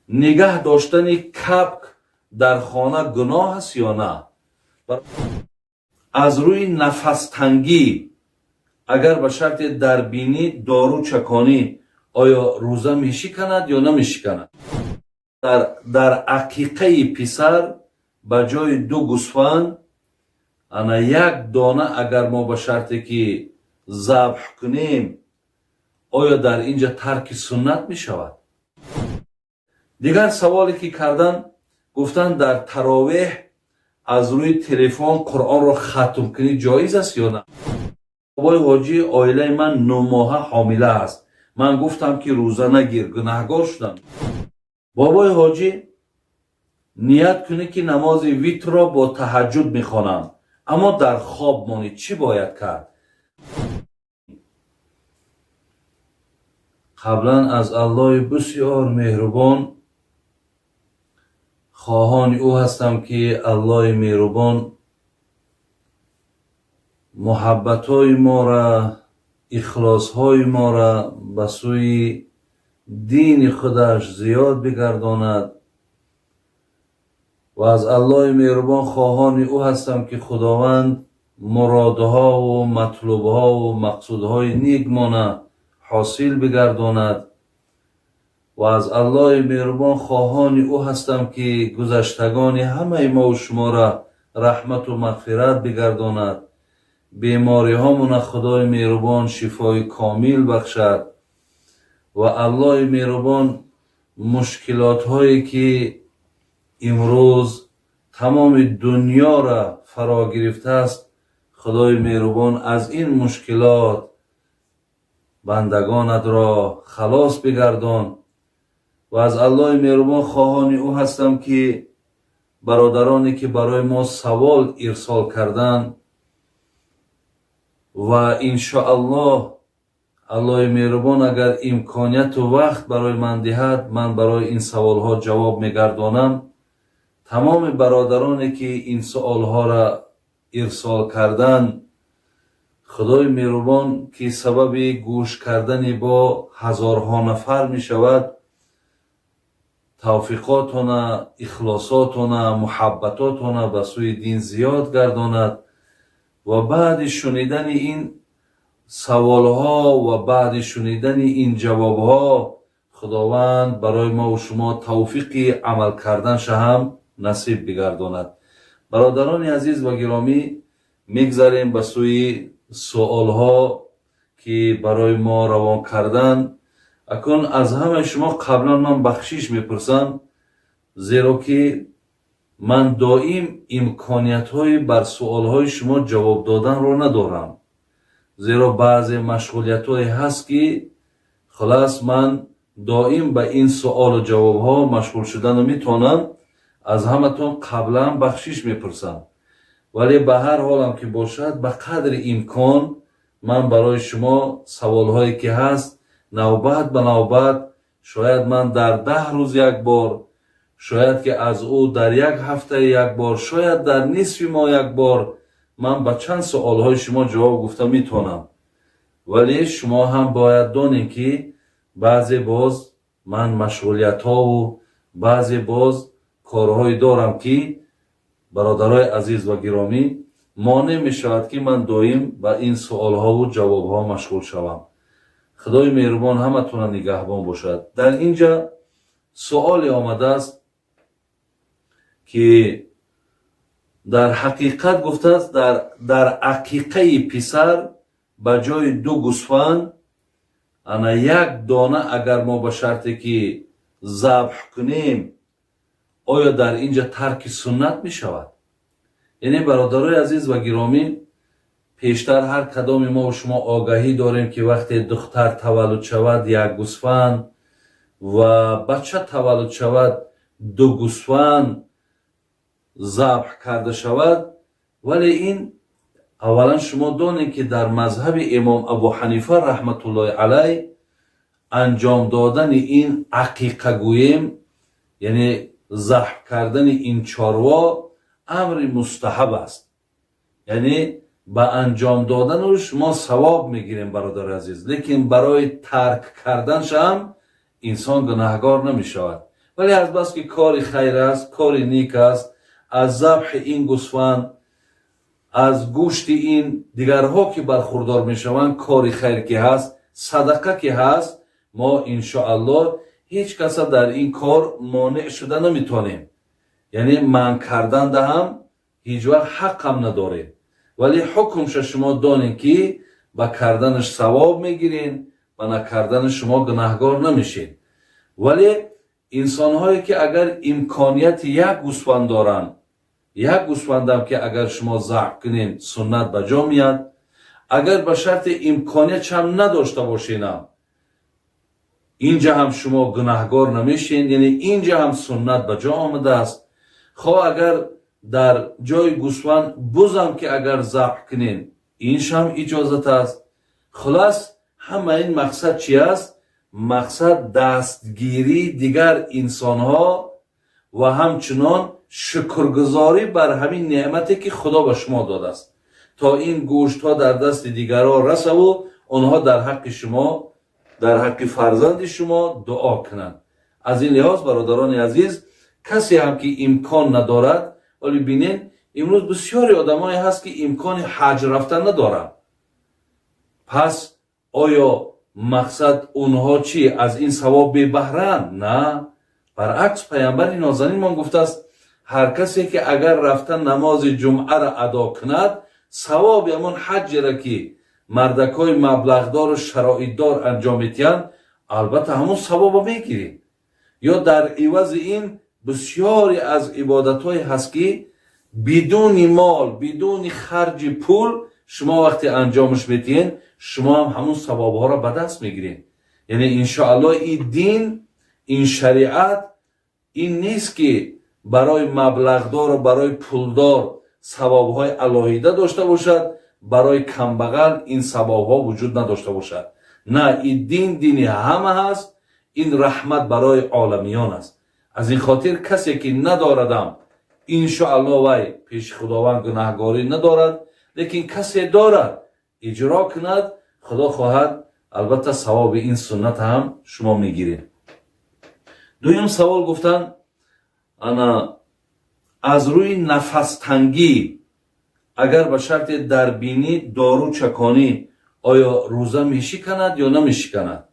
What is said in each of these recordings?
نگه داشتن کپک در خانه گناه است یا نه؟ از روی نفس تنگی اگر به شرط دربینی دارو چکانی آیا روزه میشکند یا نمیشکند؟ در عقیقه پسر به جای 2 گوسفند انا 1 دانه اگر ما به شرطی که ذبح کنیم آیا در اینجا ترک سنت می شود؟ دیگر سوالی که کردن گفتن در تراویح از روی تلفن قرآن را ختم کنی جایز است یا نه؟ بابای حاجی آیله من 9 ماه حامله است. من گفتم که روزه نگیر گناهگار شدم. بابای حاجی نیت کنی که نماز ویتر را با تهجد میخوانم اما در خواب مانی چی باید کرد؟ قبلا از الله بسیار مهربان خواهان او هستم که الله مهربان محبت های ما را اخلاص های ما را به سوی دین خودش زیاد بگرداند و از الله مهربان خواهان او هستم که خداوند مرادها و مطلوبها و مقصودهای نیک ما حاصل بگرداند و از الله مهربان خواهان او هستم که گذشتگان همه ما و شما را رحمت و مغفرت بگرداند، بیماری هامون خدای مهربان شفای کامل بخشد و الله مهربان مشکلات هایی که امروز تمام دنیا را فرا گرفته است خدای مهربان از این مشکلات بندگانت را خلاص بگردان و از الله مهربان خواهان او هستم که برادرانی که برای ما سوال ارسال کردند و انشاءالله الله مهربان اگر امکانیت و وقت برای من دهد من برای این سوال ها جواب میگردانم. تمام برادرانی که این سوال ها را ارسال کردند خدای مهربان که سبب گوش کردن با هزارها نفر می شود توفیقاتنا، اخلاصاتنا، محبتاتنا به سوی دین زیاد گرداند و بعد شنیدن این سوال ها و بعد شنیدن این جواب ها خداوند برای ما و شما توفیق عمل کردنش هم نصیب بگرداند. برادران عزیز و گرامی میگذاریم به سوی سوال ها که برای ما روان کردن. اکنون از همه شما قبلا من بخشش میپرسم زیرا که من دائم امکانیت های بر سوال های شما جواب دادن رو ندارم زیرا بعضی مشغولیت های هست که خلاص من دائم به این سوال و جواب ها مشغول شدن میتونم. از همتون قبلا بخشش میپرسم ولی به هر حالم که باشد به قدر امکان من برای شما سوال هایی که هست نوبت به نوبت شاید من در 10 روز 1 بار شاید که از او در 1 هفته 1 بار شاید در نصف ماه 1 بار من به چند سوال های شما جواب گفته میتونم ولی شما هم باید دانید که بعضی باز من مشغولیت ها و بعضی باز کارهای دارم که برادرای عزیز و گرامی مانع می شود که من دائم به این سوال ها و جواب ها مشغول شوم. خدای مهربان همتون نگهبان باشد. در اینجا سوال آمده است که در حقیقت گفته است در عقیقه پسر به جای 2 گوسفند انا 1 دانه اگر ما به شرطی که ذبح کنیم آیا در اینجا ترک سنت می شود؟ یعنی برادرای عزیز و گرامی پیشتر هر کدام ما و شما آگاهی داریم که وقتی دختر تولد شود 1 گوسفند و بچه تولد شود 2 گوسفند ذبح کرده شود ولی این اولا شما دانید که در مذهب امام ابو حنیفه رحمت الله علیه انجام دادن این عقیقه گوییم یعنی ذبح کردن این چاروا امر مستحب است یعنی با انجام دادنش ما ثواب میگیریم برادر عزیز لیکن برای ترک کردنش هم انسان گناهگار نمی شود ولی از بس که کار خیر است، کار نیک است، از ذبح این گوسفند، از گوشت این دیگرها که برخوردار میشوند، کار خیر که هست، صدقه که هست، ما انشاءالله هیچ کس در این کار مانع شده نمیتونیم. یعنی منع کردن ده هم هیچ وقت حق هم نداره، ولی حکمش شما دانین که با کردنش ثواب میگیرین، با نکردنش شما گناهگار نمیشین. ولی انسان هایی که اگر امکانیت یک گوسفند دارن، یک گوسفند هم که اگر شما ذبح کنین سنت به جا میاد، اگر به شرط امکانیت هم نداشته باشین، اینجا هم شما گناهگار نمیشین. یعنی اینجا هم سنت به جا آمده است. خواه اگر در جای گوسفند بزم که اگر ذبح کنین، اینش هم اجازت است. خلاص همه این مقصد چی است؟ مقصد دستگیری دیگر انسان ها و همچنان شکرگزاری بر همین نعمتی که خدا به شما داده است، تا این گوشت ها در دست دیگران رسه و آنها در حق شما، در حق فرزند شما دعا کنند. از این لحاظ برادران عزیز، کسی هم که امکان ندارد، ولی بینین امروز بسیاری آدمایی هست که امکان حج رفتن ندارن. پس آیا مقصد اونها چی؟ از این ثواب بی بهرن؟ نه، برعکس پیامبر نازنین ما گفته است هر کسی که اگر رفتن نماز جمعه را ادا کند، ثواب همون حج را که مردکای مبلغدار و شرایطدار انجام میتین، البته همون ثواب میگیرید. یا در عوض این بسیاری از عبادت‌های هست که بدون مال، بدون خرج پول شما وقتی انجامش میتین، شما هم همون ثواب‌ها را به دست میگیرید. یعنی انشاءالله این دین، این شریعت این نیست که برای مبلغدار و برای پولدار ثواب‌های علاهیده داشته باشد، برای کمبغل این ثواب‌ها وجود نداشته باشد. نه، این دین دینی همه هست. این رحمت برای عالمیان است. از این خاطر کسی که نداردم انشاءالله وی پیش خداوند گناهگاری ندارد، لیکن کسی دارد اجرا کند، خدا خواهد البته ثواب این سنت هم شما میگیرید. دویم سوال گفتن انا از روی نفس تنگی اگر به شرط دربینی دارو چکانی آیا روزه میشکند یا نمیشکند؟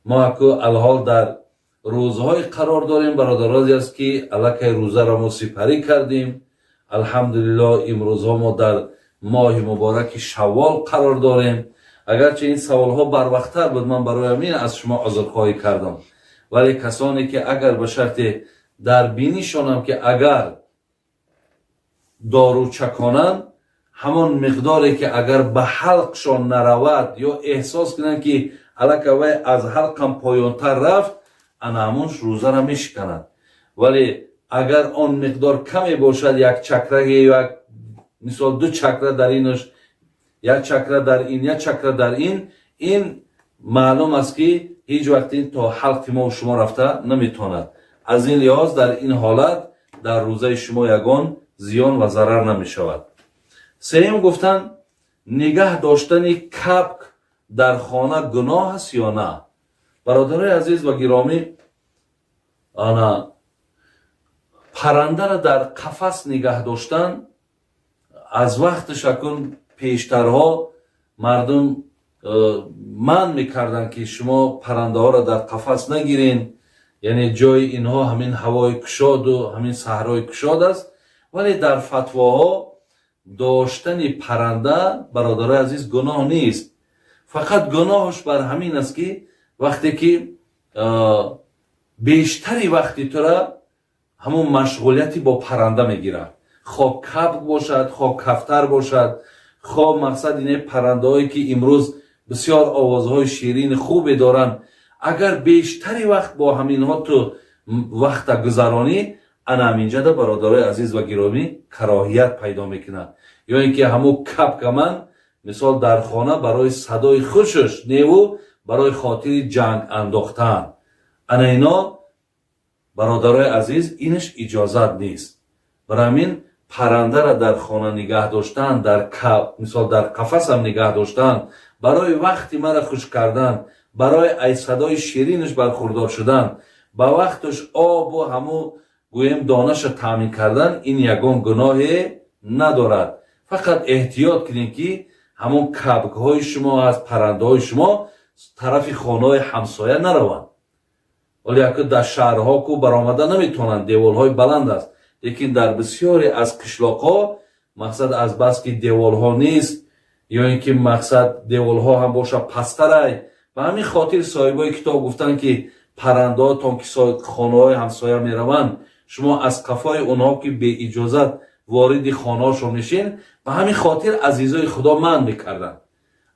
ما که الحال در روزهای قرار داریم، برادرانی است که الکی روزه را ما سپری کردیم. الحمدلله امروز ها ما در ماه مبارک شوال قرار داریم. اگرچه این سوال ها بر وقت‌تر بود، من برای همین از شما عذرخواهی کردم. ولی کسانی که اگر به شرط دربینی شونم که اگر دارو چکانند، همون مقداری که اگر به حلقشان نرود یا احساس کنند که الکی وی از حلقم پایانتر رفت، انا همونش روزه را میشکند. ولی اگر آن مقدار کمی باشد، یک چکره یا یک مثال دو چکره در اینش، یک چکره در این، یک چکره در این معلوم است که هیچ وقت این تا حلق ما و شما رفته نمیتواند. از این لحاظ در این حالت در روزه شما یگان زیان و ضرر نمی شود. سوم گفتن نگه داشتن کبک در خانه گناه است یا نه؟ برادرای عزیز و گرامی، انا پرنده را در قفس نگه داشتن از وقت شکن پیشترها مردم من میکردن که شما پرنده ها را در قفس نگیرین، یعنی جای اینها همین هوای کشاد و همین صحرای کشاد است. ولی در فتواها داشتن پرنده برادرای عزیز گناه نیست، فقط گناهش بر همین است که وقتی که بیشتری وقتی تو را همون مشغولیتی با پرنده میگیرد، خواه کبک باشد، خواه کفتر باشد، خواه مقصد اینه پرنده هایی که امروز بسیار آوازهای شیرین خوبی دارن، اگر بیشتری وقت با همین ها تو وقت گذرانی، انا همینجا ده برادرای عزیز و گرامی کراهیت پیدا میکنه. یا اینکه همون کبک من مثال در خانه برای صدای خوشش نیو برای خاطر جنگ انداختن، انا اینا برادرای عزیز اینش اجازت نیست. برای همین پرنده را در خانه نگه داشتن، در مثال در قفس هم نگه داشتن، برای وقتی مرا خوش کردن، برای ای صدای شیرینش برخوردار شدن، ба вақташ обу ҳаму гӯем донаша таъмин кардан ин ягон гуноҳе надорад. фақат эҳтиёт кунед ки ҳамун кабкҳои шумо аст, паррандаҳои шумо тарафи хонаҳои ҳамсоя нараванд. оле як дар шаҳрҳо ку баромада наметавонанд, деволҳои баланд аст, лекин дар бисёре аз қишлоқҳо мақсад аз бас ки деволҳо нест ё ин ки мақсад деволҳо ҳам боша пасттарай, ба ҳамин хотир соҳибои китоб гуфтанд ки паррандаҳотон ки хонаҳои ҳамсоя мераванд, шумо аз қафои онҳо ки беиҷозат вориди хонаҳошон мешин, ба ҳамин хотир азизои худо манъ мекарданд.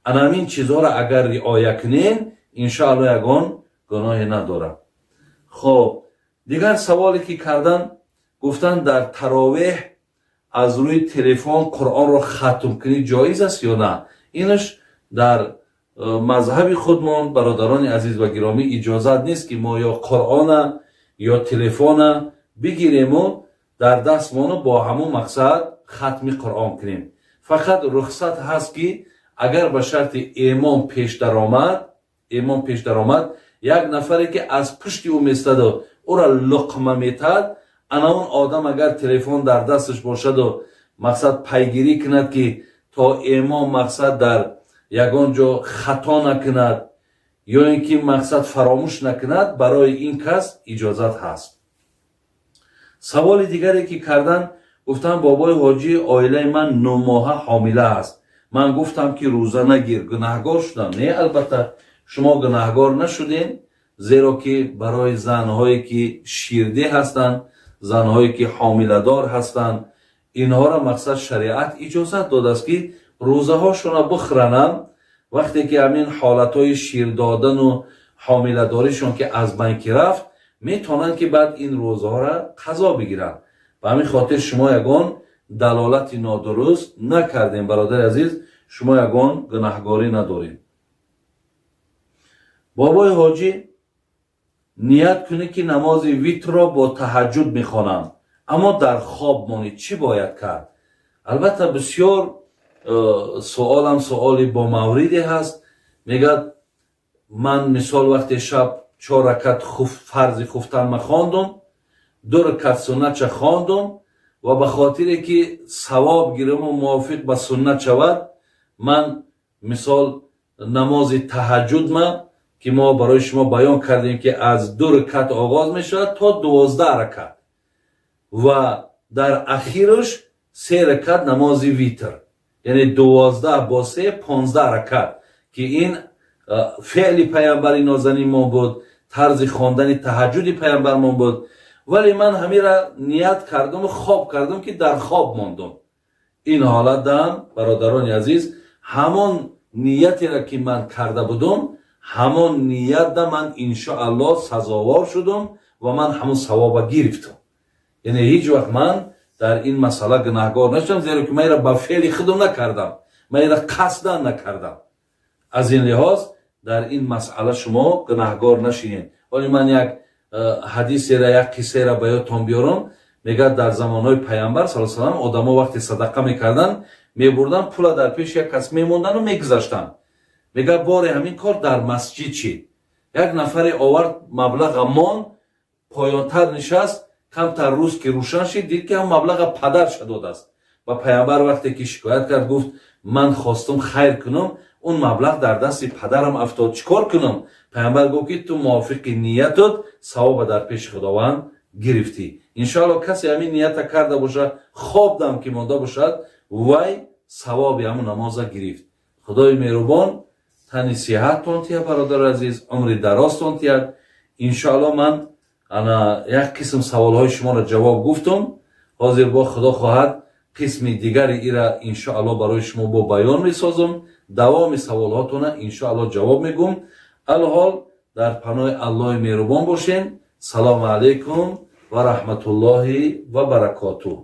ана ҳамин чизҳоро агар риоя кунен, иншоалло ягон гуноҳе надорад. хоб дигар саволе ки кардан, гуфтанд дар таровеҳ аз рӯи телефон қуръонро хатм кунӣ ҷоиз аст ё на? инаш дар мазҳаби худмон, бародарони азиз ва гиромӣ, иҷозат нест ки мо ё қуръона ё телефона бигирему дар дастмону бо ҳамун мақсад хатми қуръон кунем. фақат рухсат ҳаст ки агар ба шарти эмом пеш даромад, як нафаре ки аз пушти ӯ меистаду ӯра луқма метад, ана он одам агар телефон дар дасташ бошаду мақсад пайгирӣ кунад ки то эмом мақсад дар ягон ҷо хато накунад ё ин ки мақсад фаромӯш накунад, барои ин кас иҷозат ҳаст. саволи дигаре ки кардан, гуфтам бобои ҳоҷӣ оилаи ман 9 моҳа ҳомила аст. ман гуфтам ки рӯза нагир, гунаҳгор шудам. не, албатта шумо гунаҳгор нашудем, зеро ки барои занҳое ки ширдеҳ ҳастанд, занҳое ки ҳомиладор ҳастанд, инҳоро мақсад шариат иҷозат додааст ки рӯзаҳошонро бихӯрананд. вақте ки ҳамин ҳолатҳои ширдодану ҳомиладоришон ки аз байн ки рафт, метавонанд ки баъд ин рӯзаҳоро қазо бигиранд. ба ҳамин хотир шумо ягон далолати нодуруст накардем. бародари азиз, шумо ягон гунаҳгорӣ надоред. бобои ҳоҷӣ ният кунӣ ки намози витрро бо таҳаҷҷуд мехонам, аммо дар хоб монӣ, чӣ бояд кард? албатта бисёр суолам суоли бомавриде ҳаст. мегӯяд ман мисол вақте шаб 4 ракат фарзи хуфтанма хондум, 2 ракат суннатша хондум ва ба хотире ки савоб гирему мувофиқ ба суннат шавад, ман мисол намози таҳаҷҷудма ки мо барои шумо баён кардем ки аз 2 ракат оғоз мешавад то 12 ракат ва дар ахираш 3 ракат намози витр, яъне 12 бо 3 15 ракат, ки ин феъли пайғамбари нозанимон буд, тарзи хондани таҳаҷҷуди пайғамбармон буд. вале ман ҳамира ният кардум, хоб кардум ки дар хоб мондум. ин ҳолатдам бародарони азиз, ҳамон ниятеро ки ман карда будум, ҳамон ниятда ман иншоаллоҳ сазовор шудум ва ман ҳамон савоба гирифтам. яъне ҳеҷ вақт ман дар ин масъала гунаҳгор нашудам, зеро ки ман ира ба феъли худум накардам, ман ира қасдан накардам. аз ин лиҳоз дар ин масъала шумо гунаҳгор нашинед. вале ман як ҳадисера, як қиссаера ба ёдтон биёрам. мегӯяд дар замонҳои пайғамбар саллаллоҳу алайҳи ва саллам одамо вақте садақа мекарданд, мебурданд пула дар пеши як кас мемондану мегузаштанд. мегӯяд боре ҳамин кор дар масҷид шид. як нафаре овард маблаға мон, поёнтар нишаст, камтар рӯз ки рӯшан шид, дид ки ҳам маблаға падарша додааст. ба пайғамбар вақте ки шикоят кард, гуфт ман хостум хайр кунам, он маблағ дар дасти падарам афтод, чӣ кор кунам? пайғамбар гуфт ки ту мувофиқи ниятот савоба дар пеши худованд гирифтӣ. иншоаллоҳ касе ҳамин нията карда бошад, хобдам ки монда бошад, вай савоби ҳамун намоза гирифт. худои меҳрубон тани сиҳаттон тиҳад, бародари азиз, умри дарозтон тиҳад. иншоаллоҳ ман ана як қисм саволҳои шуморо ҷавоб гуфтум. ҳозир бо худо хоҳад қисми дигари ира иншоаллоҳ барои шумо бо баён месозам. давоми саволҳотона иншоаллоҳ ҷавоб мегӯм. алҳол дар паноҳи аллоҳи меҳрубон бошед. салому алайкум ва раҳматуллоҳи ва баракотуҳ.